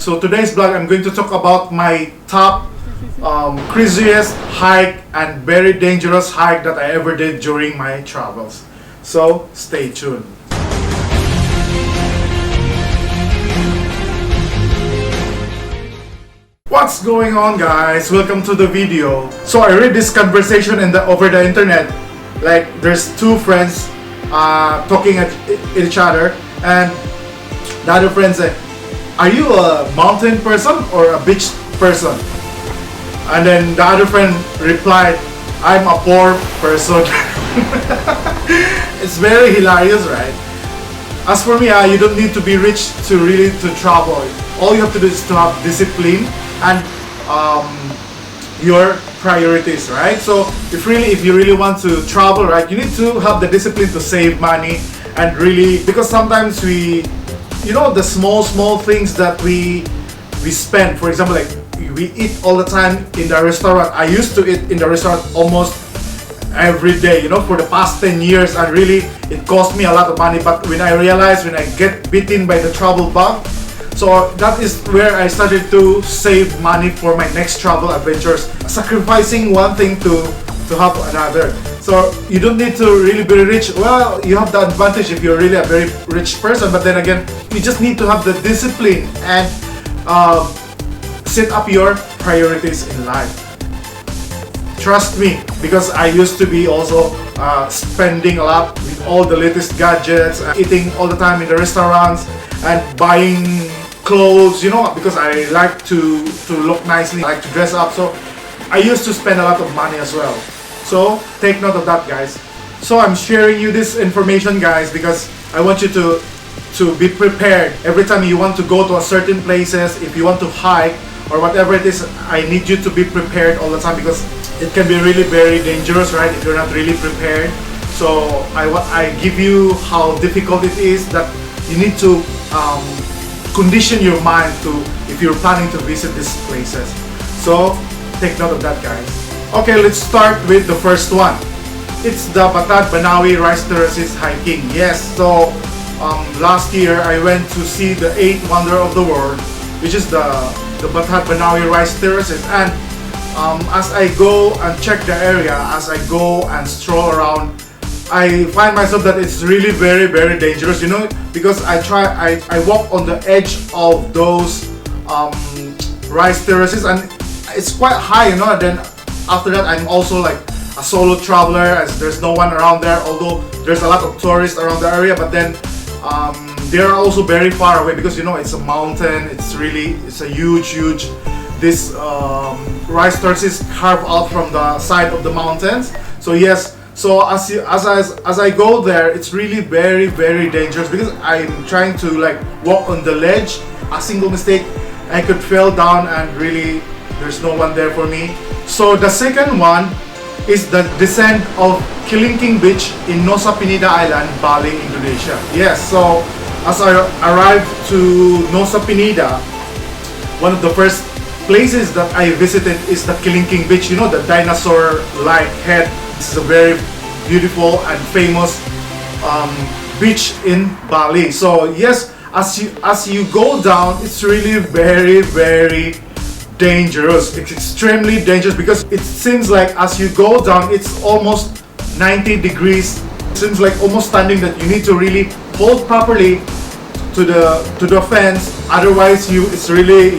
So today's vlog, I'm going to talk about my top craziest hike and very dangerous hike that I ever did during my travels. So stay tuned. What's going on, guys? Welcome to the video. So I read this conversation over the internet. Like there's two friends talking at each other, and the other friend said, "Are you a mountain person or a beach person?" And then the other friend replied, "I'm a poor person." It's very hilarious, right? As for me, you don't need to be rich to travel. All you have to do is to have discipline and your priorities, right? So if you really want to travel, right, you need to have the discipline to save money and really, because sometimes the small things that we spend. For example, like we eat all the time in the restaurant. I used to eat in the restaurant almost every day, for the past 10 years, and really it cost me a lot of money. But when I get bitten by the travel bug, so that is where I started to save money for my next travel adventures, sacrificing one thing to have another. So you don't need to really be rich. Well, you have the advantage if you're really a very rich person, but then again, you just need to have the discipline and set up your priorities in life. Trust me, because I used to be also spending a lot with all the latest gadgets, eating all the time in the restaurants and buying clothes, because I like to look nicely, I like to dress up. So I used to spend a lot of money as well. So take note of that, guys. So I'm sharing you this information, guys, because I want you to be prepared every time you want to go to a certain places. If you want to hike or whatever it is, I need you to be prepared all the time, because it can be really very dangerous, right, if you're not really prepared. So I give you how difficult it is, that you need to condition your mind to, if you're planning to visit these places. So take note of that, guys. Okay, let's start with the first one. It's the Batad Banawi Rice Terraces hiking. Yes, so last year I went to see the 8th wonder of the world, which is the Batad Banawi Rice Terraces. And as I go and check the area, as I go and stroll around, I find myself that it's really very, very dangerous, because I walk on the edge of those rice terraces, and it's quite high, and then after that I'm also like a solo traveler, as there's no one around there, although there's a lot of tourists around the area. But then they're also very far away, because it's a mountain. It's a huge this rice terraces carved out from the side of the mountains. So yes, so as I go there, it's really very, very dangerous, because I'm trying to like walk on the ledge. A single mistake, I could fall down, and really there's no one there for me. So the second one is the descent of Kelingking Beach in Nusa Penida Island, Bali, Indonesia. Yes, so as I arrived to Nusa Penida, one of the first places that I visited is the Kelingking Beach. The dinosaur-like head. This is a very beautiful and famous beach in Bali. So yes, as you go down, it's really very, very dangerous. It's extremely dangerous, because it seems like as you go down, it's almost 90 degrees. It seems like almost standing, that you need to really hold properly to the fence. Otherwise, you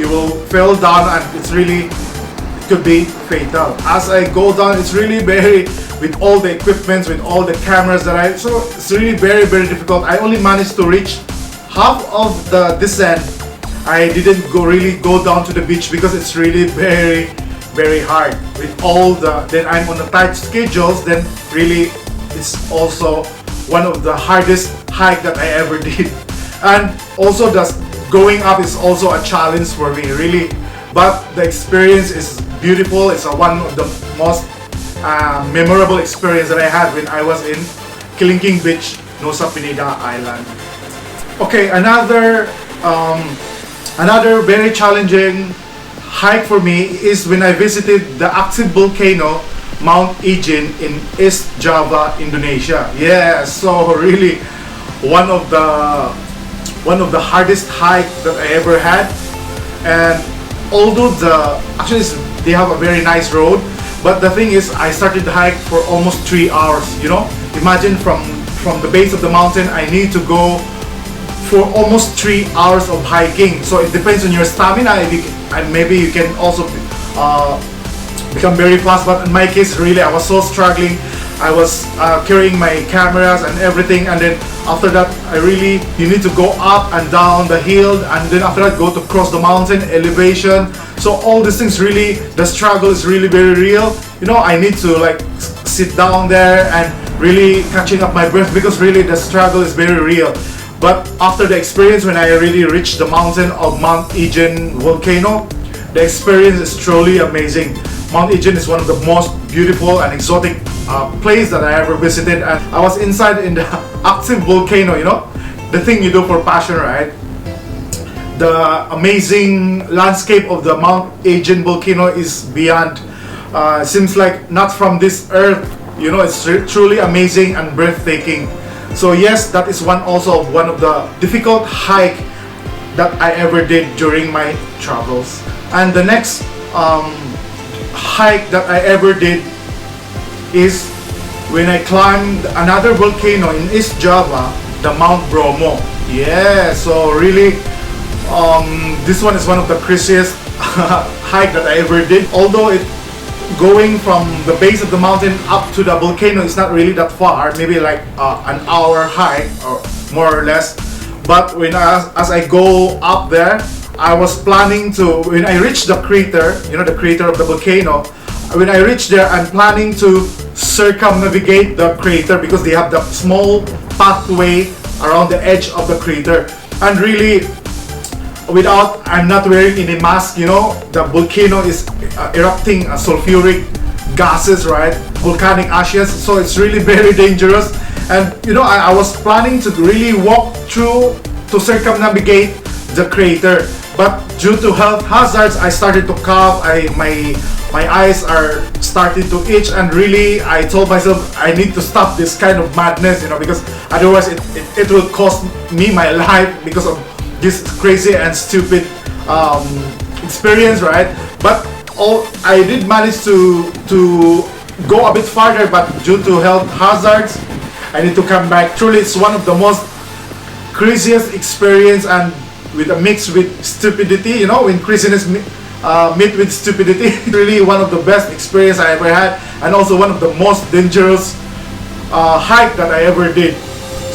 will fall down, and it could be fatal. As I go down, it's really very, with all the equipments, with all the cameras so it's really very, very difficult. I only managed to reach half of the descent. I didn't really go down to the beach, because it's really very, very hard. With then I'm on a tight schedules, then really it's also one of the hardest hike that I ever did. And also going up is also a challenge for me, really. But the experience is beautiful. It's one of the most memorable experience that I had when I was in Kelingking Beach, Nusa Penida Island. Okay, another very challenging hike for me is when I visited the active volcano Mount Ijin in East Java, Indonesia. Yeah, so really one of the hardest hike that I ever had. And although they have a very nice road, but the thing is, I started to hike for almost 3 hours. You know, imagine from the base of the mountain, I need to go for almost 3 hours of hiking. So it depends on your stamina. And maybe you can also become very fast. But in my case, really, I was so struggling. I was carrying my cameras and everything, and then after that, you need to go up and down the hill, and then after that, go to cross the mountain, elevation. So all these things, really, the struggle is really very real. You know, I need to like sit down there and really catching up my breath, because really the struggle is very real. But after the experience, when I really reached the mountain of Mount Ijen volcano, the experience is truly amazing. Mount Ijen is one of the most beautiful and exotic place that I ever visited, and I was inside in the active volcano. You know, the thing you do for passion, right? The amazing landscape of the Mount Ijen volcano is beyond. Seems like not from this earth. You know, it's truly amazing and breathtaking. So yes, that is one of the difficult hike that I ever did during my travels. And the next hike that I ever did is when I climbed another volcano in East Java, the Mount Bromo. Yeah, so really, this one is one of the craziest hike that I ever did. Although going from the base of the mountain up to the volcano is not really that far, maybe like an hour hike or more or less. But as I go up there, I was planning to, when I reach the crater, you know, the crater of the volcano, when I reach there, I'm planning to circumnavigate the crater, because they have the small pathway around the edge of the crater. And really, I'm not wearing any mask. You know, the volcano is erupting sulfuric gases, right? Volcanic ashes. So it's really very dangerous. And you know, I was planning to really walk through to circumnavigate the crater, but due to health hazards, I started to cough. My eyes are starting to itch, and really, I told myself I need to stop this kind of madness, you know, because otherwise it will cost me my life because of this crazy and stupid experience, right? But I did manage to go a bit farther, but due to health hazards, I need to come back. Truly, it's one of the most craziest experience, and with a mix with stupidity. You know, when craziness meet with stupidity. Really one of the best experience I ever had, and also one of the most dangerous hike that I ever did.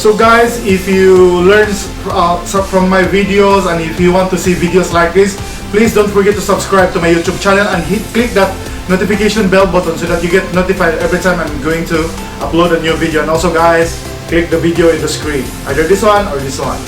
So guys, if you learn from my videos, and if you want to see videos like this, please don't forget to subscribe to my YouTube channel and click that notification bell button so that you get notified every time I'm going to upload a new video. And also guys, click the video in the screen, either this one or this one.